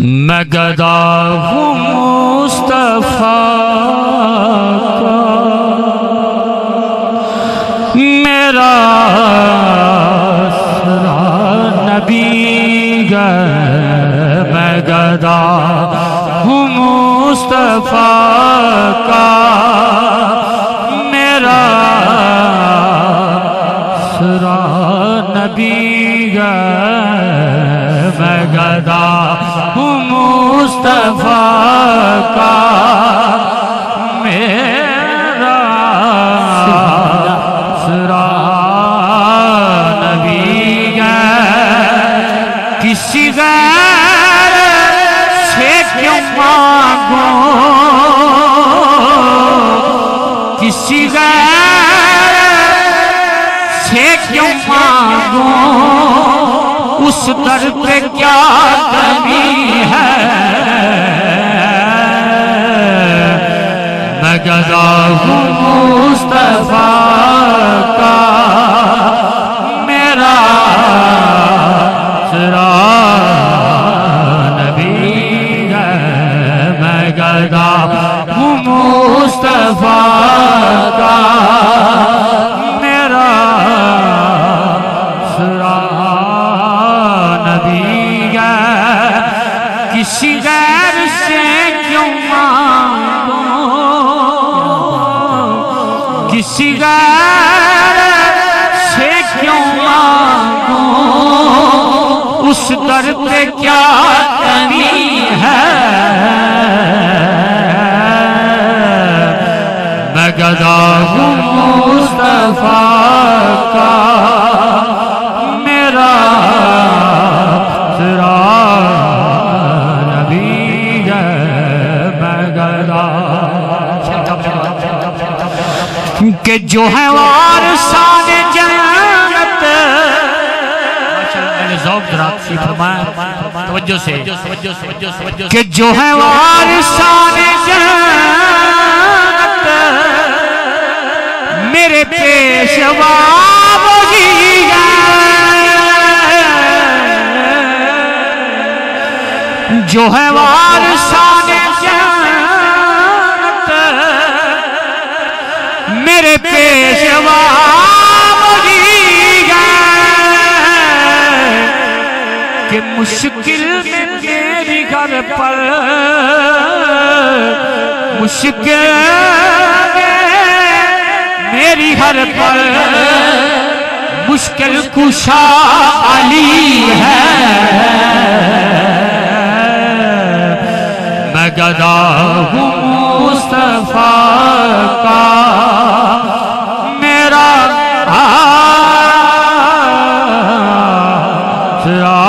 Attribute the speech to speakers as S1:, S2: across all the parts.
S1: میں گدا ہوں مصطفیٰ کا، میرا آسرا نبی گئے، میں گدا ہوں مصطفیٰ کا، میرا آسرا نبی گئے، میں گدا ہوں مصطفیٰ کا، میرا آسرا نبی گئے، کسی غیر سے کیوں مانگوں، کسی غیر سے کیوں مانگوں، اس در پہ کیا کمی ہے، میں گدا ہوں مصطفیٰ کا، میرا آسرا نبی ہے، میں گدا ہوں مصطفیٰ کا، میرا آسرا کسی غیر سے کیوں مانگوں، کسی غیر سے کیوں مانگوں، اس در پہ کیا کمی ہے، میں گدا ہوں مصطفیٰ کا، میرا آسرا کہ جو ہے وارثان جنت، میں نے ذوق دراتی فرمایا توجہ سے، کہ جو ہے وارثان جنت، میرے پیشوا وہی ہے، جو ہے وارثان میرے پیشوا وہی ہے، کہ مشکل میں میری گھر پر، مشکل میں میری گھر پر، مشکل کشا علی ہے، میں گدا ہوں مصطفیٰ کا، میرا آسرا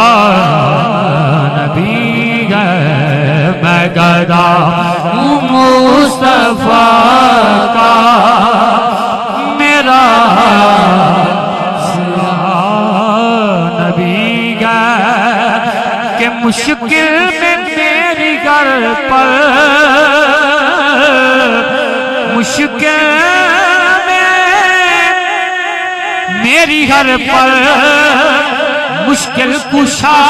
S1: نبی گئے، میں گدا ہوں مصطفیٰ کا، میرا آسرا نبی گئے، کہ مشکل میں میری گھر پر، مشکل میں میری گھر پر، مشکل کشا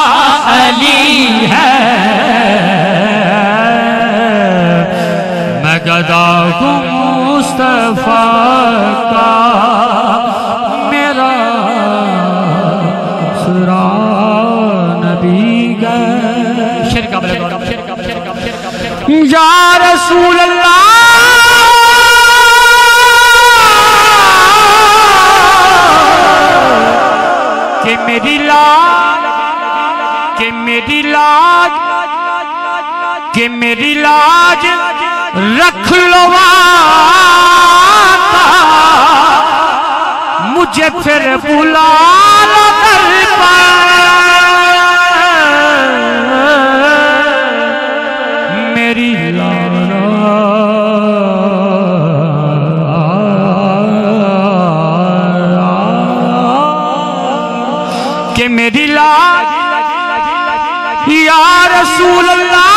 S1: علی ہے، میں گدا ہوں مصطفیٰ کا، میرا آسرا نبی گئے، شرکا بلے یا رسول اللہ، کہ میری لاج، کہ میری لاج، کہ میری لاج رکھ لو آقا، مجھے پھر بلا لو در پر، میری لاج، کہ میری لاج یا رسول اللہ،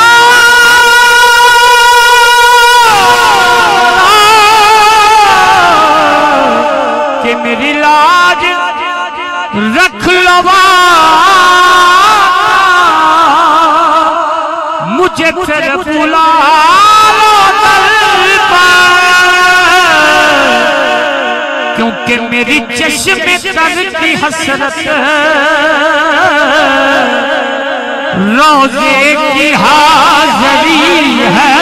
S1: کہ میری لاج رکھ لو مجھے پھر بلا لو در پر، کیونکہ میری چشم تر کی حسرت روزے کی حاضری ہے۔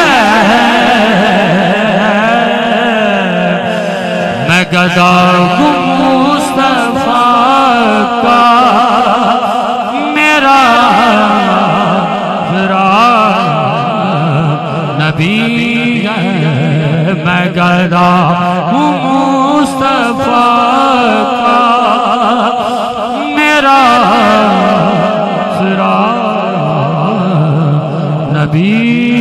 S1: میں گدا ہوں مصطفیٰ کا، میرا فراق نبی ہے۔ میں گدا ہوں مصطفیٰ کا، میرا فراق نبی